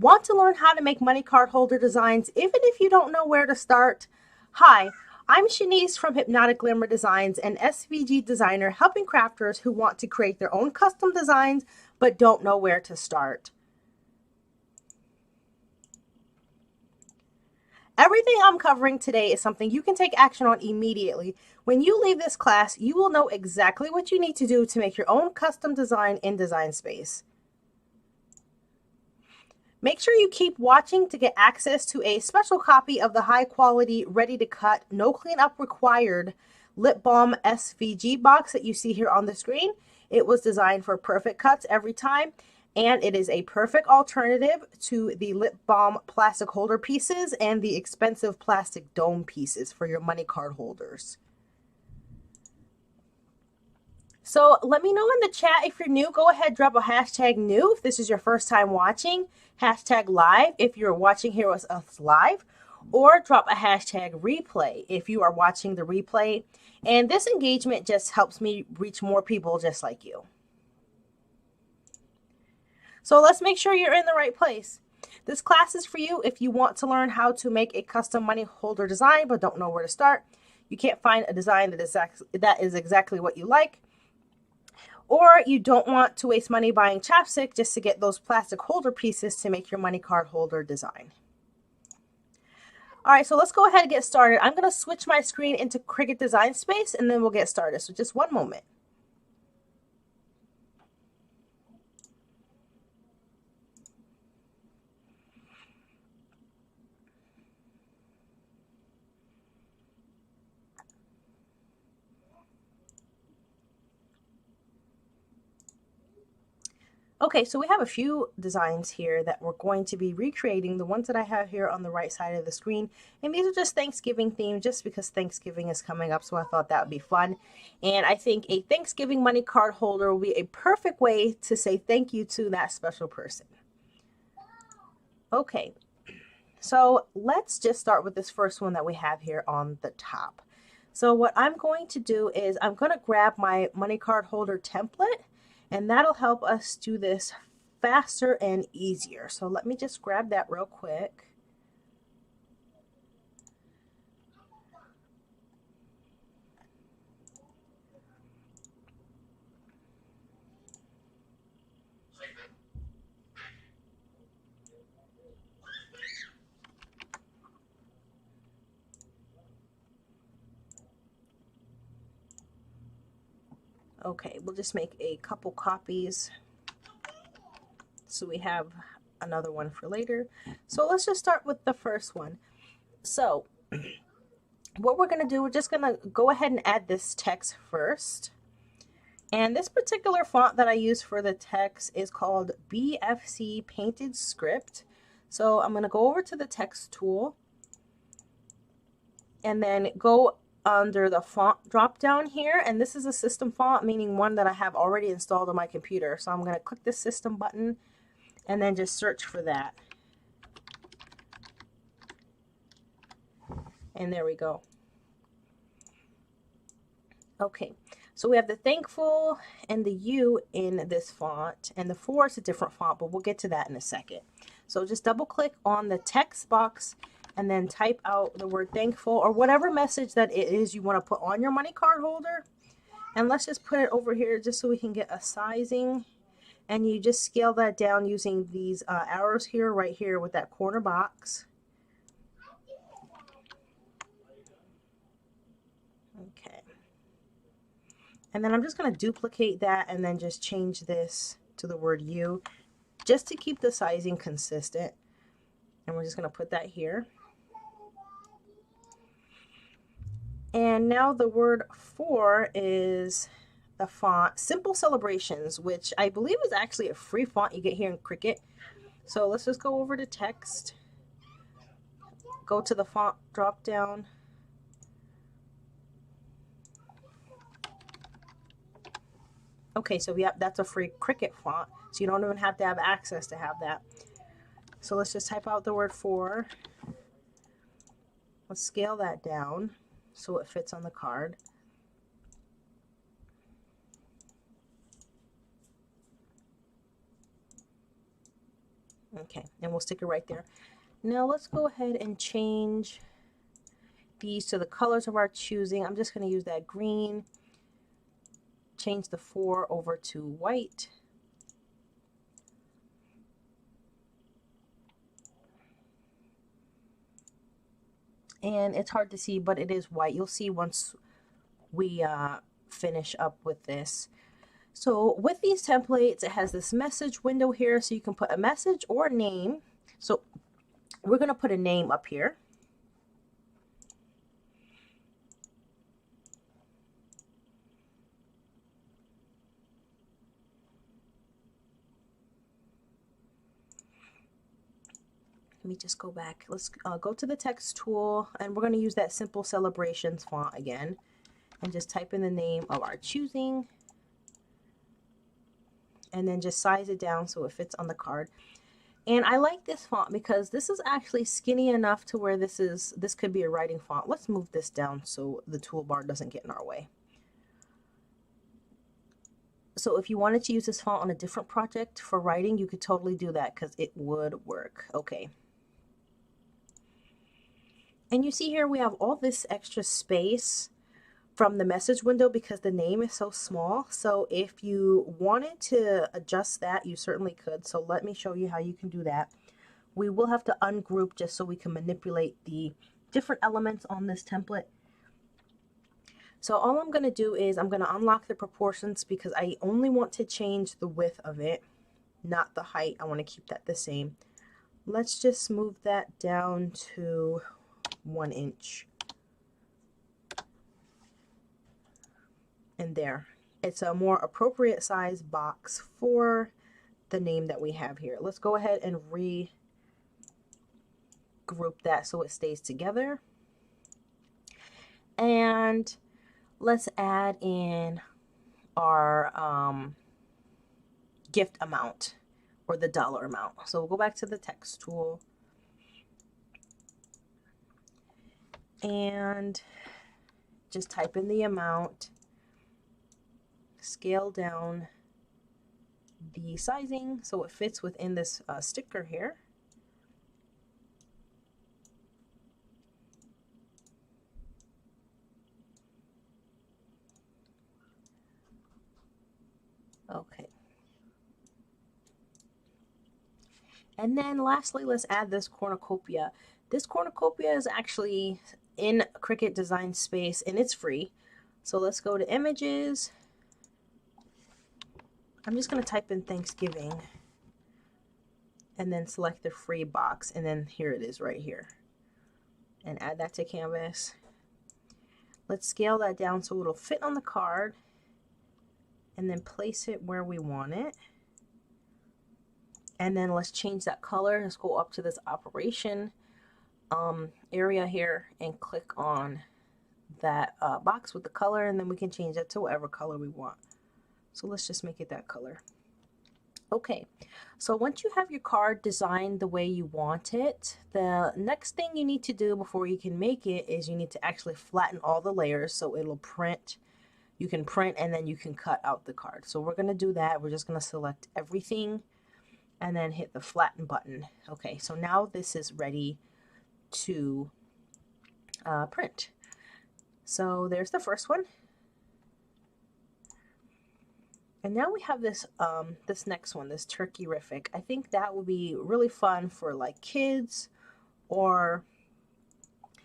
Want to learn how to make money card holder designs even if you don't know where to start? Hi, I'm Shanice from Hypnotic Glamour Designs, an SVG designer helping crafters who want to create their own custom designs but don't know where to start. Everything I'm covering today is something you can take action on immediately. When you leave this class, you will know exactly what you need to do to make your own custom design in Design Space. Make sure you keep watching to get access to a special copy of the high quality, ready to cut, no cleanup required lip balm SVG box that you see here on the screen. It was designed for perfect cuts every time, and it is a perfect alternative to the lip balm plastic holder pieces and the expensive plastic dome pieces for your money card holders. So let me know in the chat if you're new. Go ahead, drop a hashtag new if this is your first time watching, hashtag live if you're watching here with us live, or drop a hashtag replay if you are watching the replay. And this engagement just helps me reach more people just like you. So let's make sure you're in the right place. This class is for you if you want to learn how to make a custom money holder design but don't know where to start. You can't find a design that is exactly what you like. Or you don't want to waste money buying chapstick just to get those plastic holder pieces to make your money card holder design. All right, so let's go ahead and get started. I'm going to switch my screen into Cricut Design Space and then we'll get started. So just one moment. Okay, so we have a few designs here that we're going to be recreating, the ones that I have here on the right side of the screen. And these are just Thanksgiving themed just because Thanksgiving is coming up, so I thought that would be fun. And I think a Thanksgiving money card holder will be a perfect way to say thank you to that special person. Okay, so let's just start with this first one that we have here on the top. So what I'm going to do is I'm going to grab my money card holder template, and that'll help us do this faster and easier. So let me just grab that real quick. Okay, we'll just make a couple copies so we have another one for later. So let's just start with the first one. So what we're going to do, we're just going to go ahead and add this text first. And this particular font that I use for the text is called BFC Painted Script. So I'm going to go over to the text tool and then go under the font drop down here, and this is a system font, meaning one that I have already installed on my computer. So I'm going to click the system button and then just search for that. And there we go. Okay, so we have the thankful and the U in this font, and the 4 is a different font, but we'll get to that in a second. So just double click on the text box and then type out the word thankful or whatever message that it is you want to put on your money card holder. And let's just put it over here just so we can get a sizing. And you just scale that down using these arrows here, right here with that corner box. Okay. And then I'm just going to duplicate that and then just change this to the word U just to keep the sizing consistent. And we're just going to put that here. And now the word 4 is the font Simple Celebrations, which I believe is actually a free font you get here in Cricut. So let's just go over to text, go to the font drop down. Okay, so yeah, that's a free Cricut font, so you don't even have to have access to have that. So let's just type out the word 4. Let's scale that down so it fits on the card. Okay, and we'll stick it right there. Now let's go ahead and change these to the colors of our choosing. I'm just going to use that green. Change the 4 over to white. And it's hard to see, but it is white. You'll see once we finish up with this. So with these templates, it has this message window here, so you can put a message or a name. So we're going to put a name up here. Let me just go back. Let's go to the text tool, and we're going to use that Simple Celebrations font again, and just type in the name of our choosing, and then just size it down so it fits on the card. And I like this font because this is actually skinny enough to where this could be a writing font. Let's move this down so the toolbar doesn't get in our way. So if you wanted to use this font on a different project for writing, you could totally do that because it would work. Okay. And you see here we have all this extra space from the message window because the name is so small. So if you wanted to adjust that, you certainly could. So let me show you how you can do that. We will have to ungroup just so we can manipulate the different elements on this template. So all I'm going to do is I'm going to unlock the proportions because I only want to change the width of it, not the height. I want to keep that the same. Let's just move that down to 1 inch. And there, it's a more appropriate size box for the name that we have here. Let's go ahead and regroup that so it stays together. And let's add in our gift amount, or the dollar amount. So we'll go back to the text tool and just type in the amount, scale down the sizing so it fits within this sticker here. Okay. And then lastly, let's add this cornucopia. This cornucopia is actually in Cricut Design Space and it's free. So let's go to images. I'm just going to type in Thanksgiving and then select the free box, and then here it is right here, and add that to canvas. Let's scale that down so it'll fit on the card, and then place it where we want it. And then let's change that color. Let's go up to this operation area here and click on that box with the color, and then we can change it to whatever color we want. So let's just make it that color. Okay, so once you have your card designed the way you want it, the next thing you need to do before you can make it is you need to actually flatten all the layers so it'll print. You can print and then you can cut out the card. So we're going to do that. We're just going to select everything and then hit the flatten button. Okay, so now this is ready to print. So there's the first one. And now we have this this next one, this Turkey-rific. I think that would be really fun for like kids or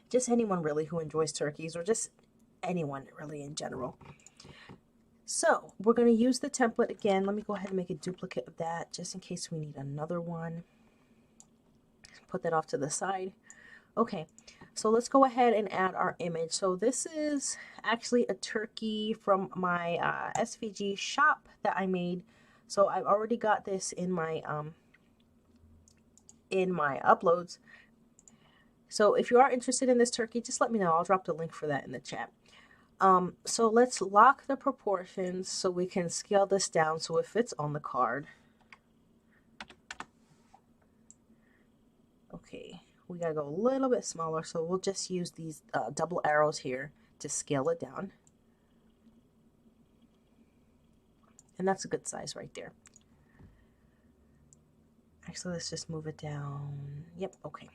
just anyone really who enjoys turkeys, or just anyone really in general. So we're going to use the template again. Let me go ahead and make a duplicate of that just in case we need another one. Put that off to the side. Okay, so let's go ahead and add our image. So this is actually a turkey from my SVG shop that I made. So I've already got this in my uploads. So if you are interested in this turkey, just let me know. I'll drop the link for that in the chat. So let's lock the proportions so we can scale this down so it fits on the card. Okay. We gotta go a little bit smaller, so we'll just use these double arrows here to scale it down. And that's a good size right there. Actually, let's just move it down. Yep, okay.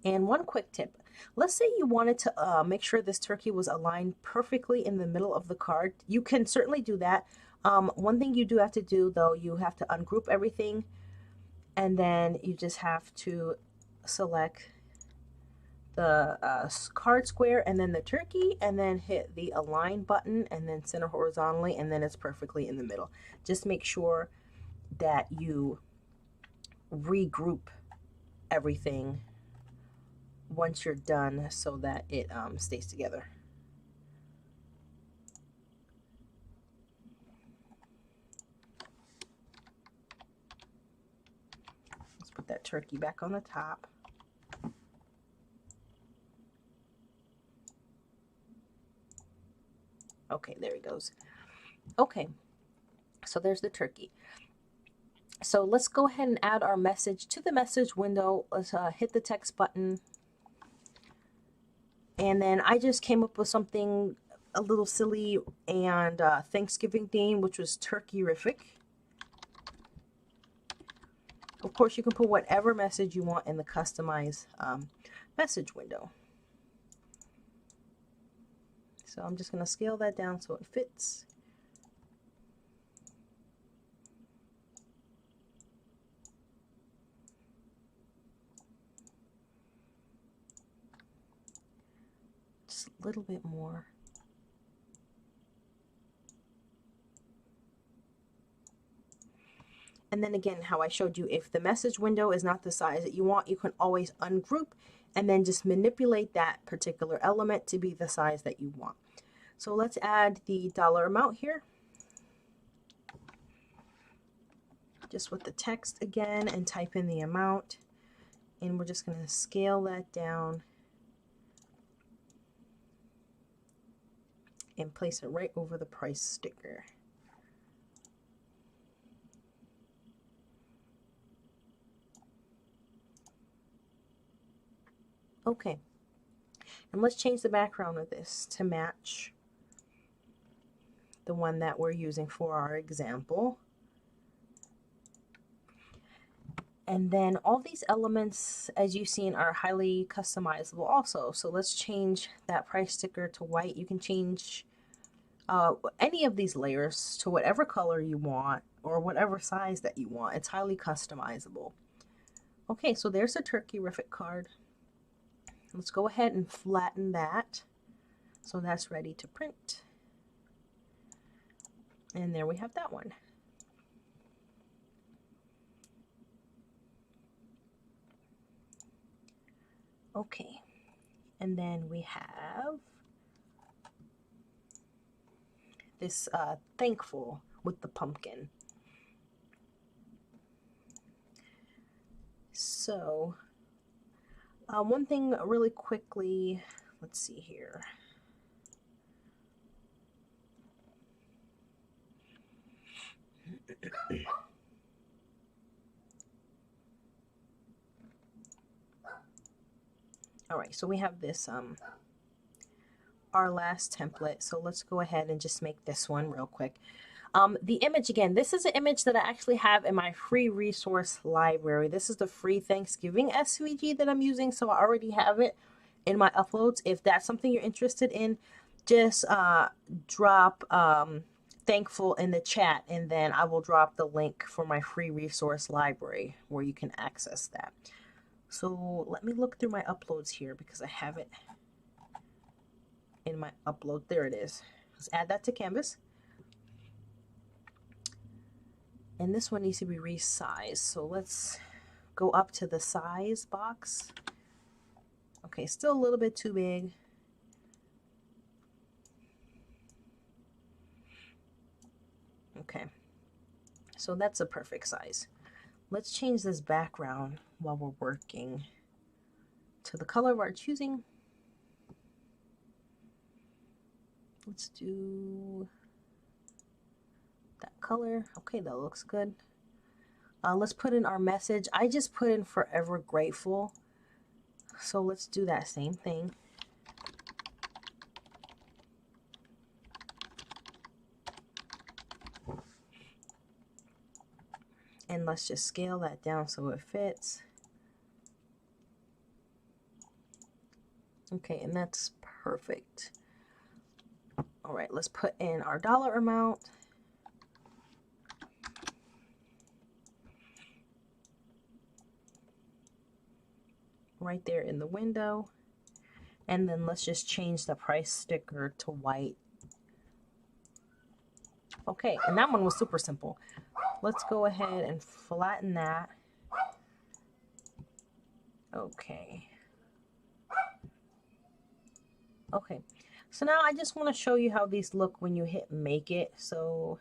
And one quick tip, let's say you wanted to make sure this turkey was aligned perfectly in the middle of the card. You can certainly do that. One thing you do have to do though, you have to ungroup everything, and then you just have to select the card square and then the turkey, and then hit the align button and then center horizontally, and then it's perfectly in the middle. Just make sure that you regroup everything once you're done so that it stays together. Let's put that turkey back on the top. Okay, there he goes. Okay, so there's the turkey. So let's go ahead and add our message to the message window. Let's hit the text button. And then I just came up with something a little silly and Thanksgiving theme, which was turkey-rific. Of course, you can put whatever message you want in the customized message window. So I'm just going to scale that down so it fits. Just a little bit more. And then again, how I showed you, if the message window is not the size that you want, you can always ungroup and then just manipulate that particular element to be the size that you want. So let's add the dollar amount here. Just with the text again, and type in the amount. And we're just going to scale that down and place it right over the price sticker. Okay, and let's change the background of this to match the one that we're using for our example. And then all these elements, as you've seen, are highly customizable also. So let's change that price sticker to white. You can change any of these layers to whatever color you want or whatever size that you want. It's highly customizable. Okay, so there's the turkey-rific card. Let's go ahead and flatten that so that's ready to print. And there we have that one. Okay, and then we have this thankful with the pumpkin. So one thing really quickly, let's see here. All right, so we have this our last template. So let's go ahead and just make this one real quick. The image, again, this is an image that I actually have in my free resource library. This is the free Thanksgiving SVG that I'm using, so I already have it in my uploads. If that's something you're interested in, just drop thankful in the chat, and then I will drop the link for my free resource library where you can access that. So let me look through my uploads here because I have it in my upload. There it is. Let's add that to Canvas. And this one needs to be resized. So let's go up to the size box. Okay, still a little bit too big. Okay, so that's a perfect size. Let's change this background while we're working to the color we're choosing. Let's do that color. Okay, that looks good. Let's put in our message. I just put in forever grateful. So let's do that same thing. then let's just scale that down so it fits. Okay, and that's perfect. All right, let's put in our dollar amount. Right there in the window. And then let's just change the price sticker to white. Okay, and that one was super simple. Let's go ahead and flatten that. Okay. Okay, so now I just want to show you how these look when you hit make it. So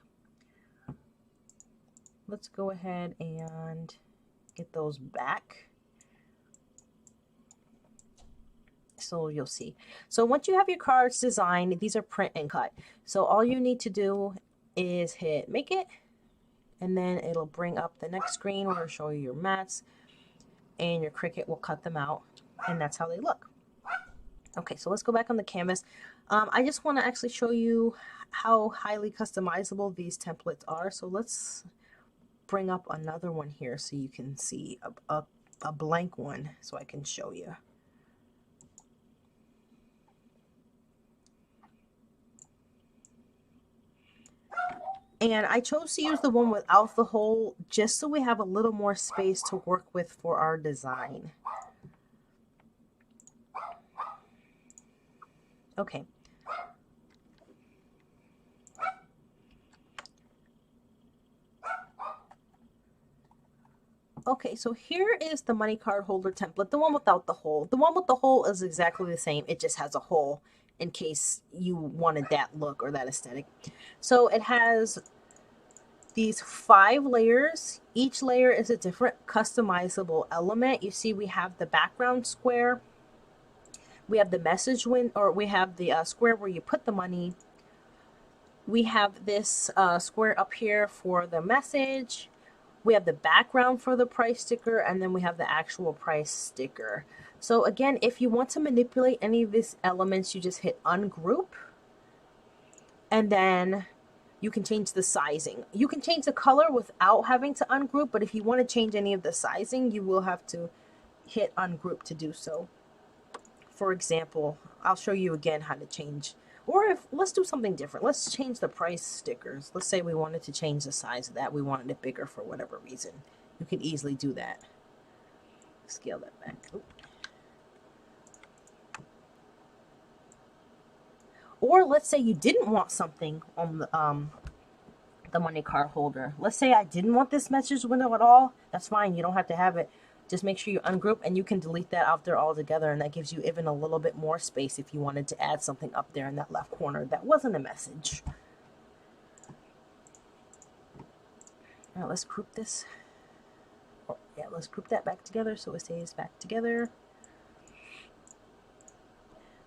let's go ahead and get those back. So you'll see. So once you have your cards designed, these are print and cut. So all you need to do is hit make it, and then it'll bring up the next screen where it'll show you your mats, and your Cricut will cut them out, and that's how they look. Okay, so let's go back on the canvas. I just want to actually show you how highly customizable these templates are. So let's bring up another one here so you can see a blank one so I can show you. And I chose to use the one without the hole just so we have a little more space to work with for our design. Okay. Okay, so here is the money card holder template, the one without the hole. The one with the hole is exactly the same. It just has a hole in case you wanted that look or that aesthetic. So it has these 5 layers. Each layer is a different customizable element. You see we have the background square. We have the message window, or we have the square where you put the money. We have this square up here for the message. We have the background for the price sticker, and then we have the actual price sticker. So again, if you want to manipulate any of these elements, you just hit ungroup, and then you can change the sizing. You can change the color without having to ungroup, but if you want to change any of the sizing, you will have to hit ungroup to do so. For example, I'll show you again how to change, or if let's do something different. Let's change the price stickers. Let's say we wanted to change the size of that. We wanted it bigger for whatever reason. You can easily do that. Scale that back. Oops. Or let's say you didn't want something on the money card holder. Let's say I didn't want this message window at all. That's fine. You don't have to have it. Just make sure you ungroup, and you can delete that out there altogether, and that gives you even a little bit more space if you wanted to add something up there in that left corner that wasn't a message. Now let's group this. Oh, yeah, let's group that back together so it stays back together.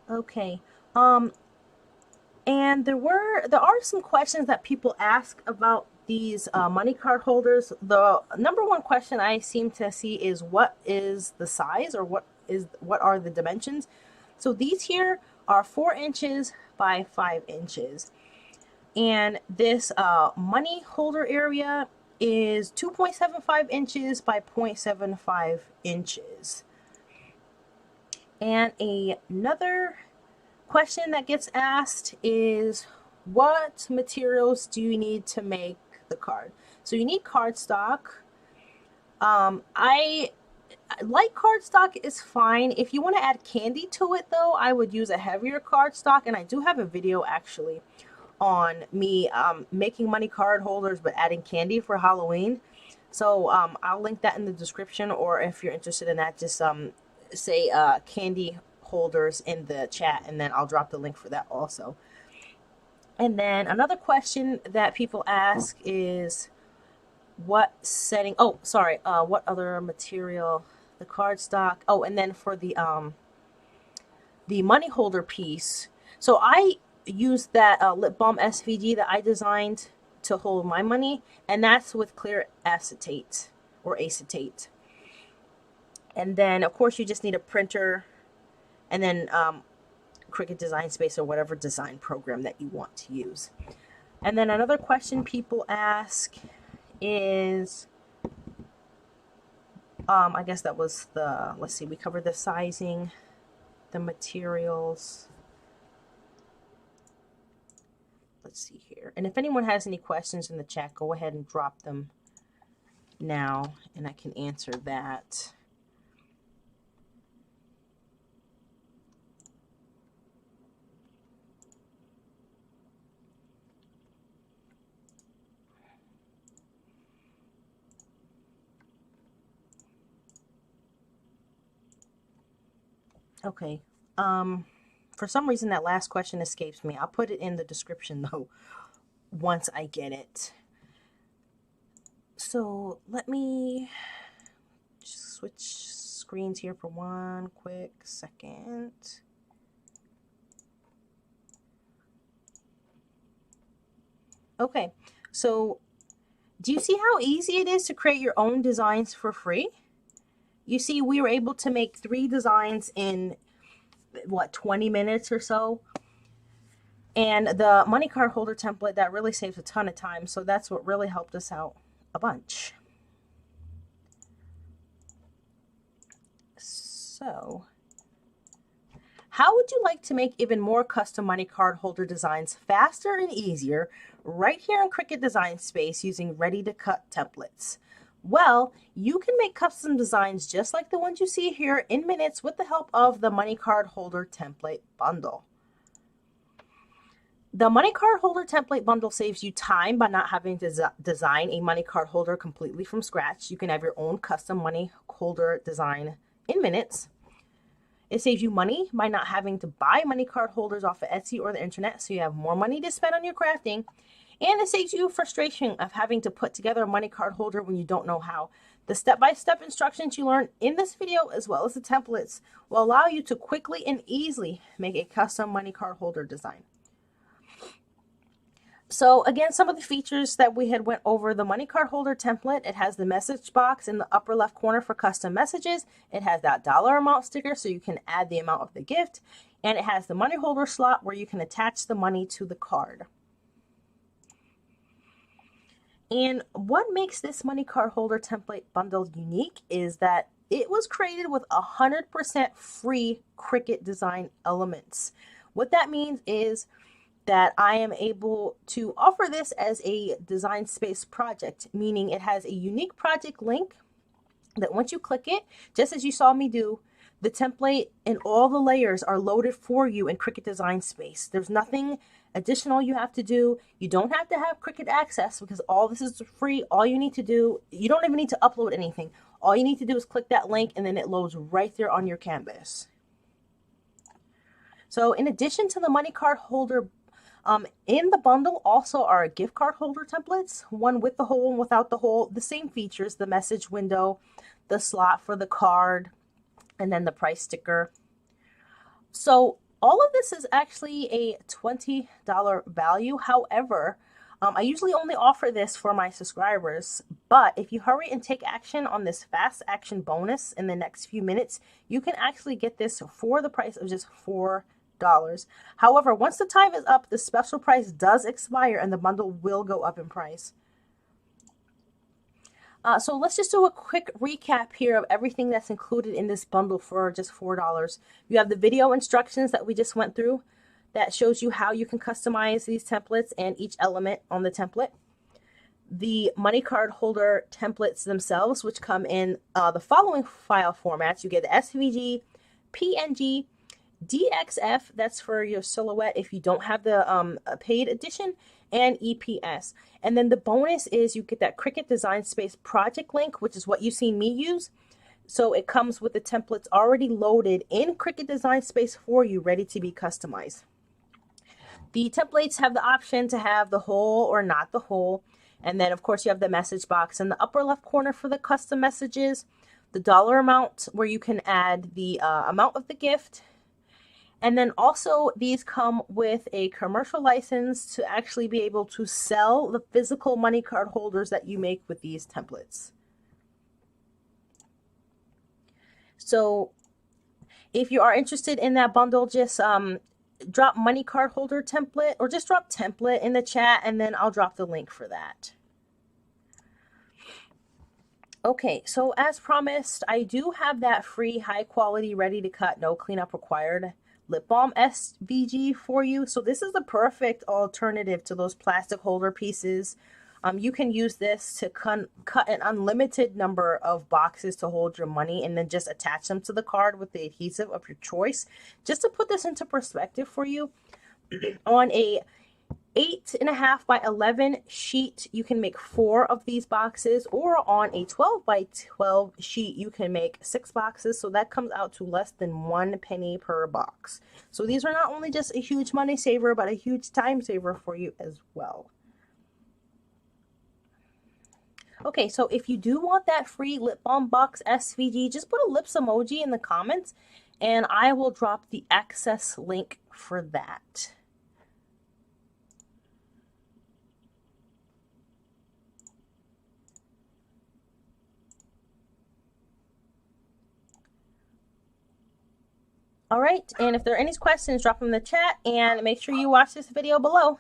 Okay. And there are some questions that people ask about these money card holders. The number one question I seem to see is what is the size, or what are the dimensions? So these here are 4 inches by 5 inches. And this money holder area is 2.75 inches by 0.75 inches. And another question that gets asked is, what materials do you need to make the card? So you need cardstock. I light cardstock is fine. If you want to add candy to it though, I would use a heavier cardstock, and I do have a video actually on me making money card holders but adding candy for Halloween. So I'll link that in the description, or if you're interested in that, just say candy holders in the chat, and then I'll drop the link for that also. And then another question that people ask is what setting, what other material, the cardstock. Oh, and then for the money holder piece, so I used that lip balm SVG that I designed to hold my money, and that's with clear acetate or acetate. And then of course you just need a printer, and then Cricut Design Space or whatever design program that you want to use. And then another question people ask is, I guess that was the, let's see, we covered the sizing, the materials. Let's see here. And if anyone has any questions in the chat, go ahead and drop them now and I can answer that. Okay. For some reason that last question escapes me. I'll put it in the description though once I get it. So let me switch screens here for one quick second. Okay, so do you see how easy it is to create your own designs for free? You see, we were able to make 3 designs in, what, 20 minutes or so? And the money card holder template, that really saves a ton of time. So that's what really helped us out a bunch. So how would you like to make even more custom money card holder designs faster and easier right here in Cricut Design Space using ready-to-cut templates? Well, you can make custom designs just like the ones you see here in minutes with the help of the money card holder template bundle. The money card holder template bundle saves you time by not having to design a money card holder completely from scratch. You can have your own custom money holder design in minutes. It saves you money by not having to buy money card holders off of Etsy or the internet, so you have more money to spend on your crafting. And it saves you frustration of having to put together a money card holder when you don't know how. The step-by-step instructions you learn in this video, as well as the templates, will allow you to quickly and easily make a custom money card holder design. So again, some of the features that we had went over: the money card holder template. It has the message box in the upper left corner for custom messages. It has that dollar amount sticker so you can add the amount of the gift. And it has the money holder slot where you can attach the money to the card. And what makes this money card holder template bundle unique is that it was created with 100% free Cricut design elements. What that means is that I am able to offer this as a design space project, meaning it has a unique project link that once you click it, just as you saw me do, the template and all the layers are loaded for you in Cricut Design Space. There's nothing additional you have to do. You don't have to have Cricut access because all this is free. All you need to do, you don't even need to upload anything. All you need to do is click that link and then it loads right there on your canvas. So in addition to the money card holder, in the bundle also are gift card holder templates, one with the hole and without the hole, the same features: the message window, the slot for the card, and then the price sticker. So all of this is actually a $20 value. However, I usually only offer this for my subscribers, but if you hurry and take action on this fast action bonus in the next few minutes, you can actually get this for the price of just $4. However, once the time is up, the special price does expire and the bundle will go up in price. So let's just do a quick recap here of everything that's included in this bundle for just $4. You have the video instructions that we just went through that shows you how you can customize these templates and each element on the template. The money card holder templates themselves, which come in the following file formats. You get the SVG, PNG, DXF, that's for your silhouette if you don't have the paid edition, and EPS. And then the bonus is you get that Cricut Design Space project link, which is what you've seen me use. So it comes with the templates already loaded in Cricut Design Space for you, ready to be customized. The templates have the option to have the whole or not the whole. And then of course you have the message box in the upper left corner for the custom messages, the dollar amount where you can add the amount of the gift. And then also these come with a commercial license to actually be able to sell the physical money card holders that you make with these templates. So if you are interested in that bundle, just drop money card holder template or just drop template in the chat and then I'll drop the link for that. Okay, so as promised, I do have that free high quality, ready to cut, no cleanup required lip balm SVG for you. So this is the perfect alternative to those plastic holder pieces. You can use this to cut an unlimited number of boxes to hold your money and then just attach them to the card with the adhesive of your choice. Just to put this into perspective for you, on a 8.5 by 11 sheet, you can make 4 of these boxes, or on a 12 by 12 sheet, you can make 6 boxes. So that comes out to less than 1 penny per box. So these are not only just a huge money saver, but a huge time saver for you as well. Okay, so if you do want that free lip balm box SVG, just put a lips emoji in the comments and I will drop the access link for that. All right, and if there are any questions, drop them in the chat and make sure you watch this video below.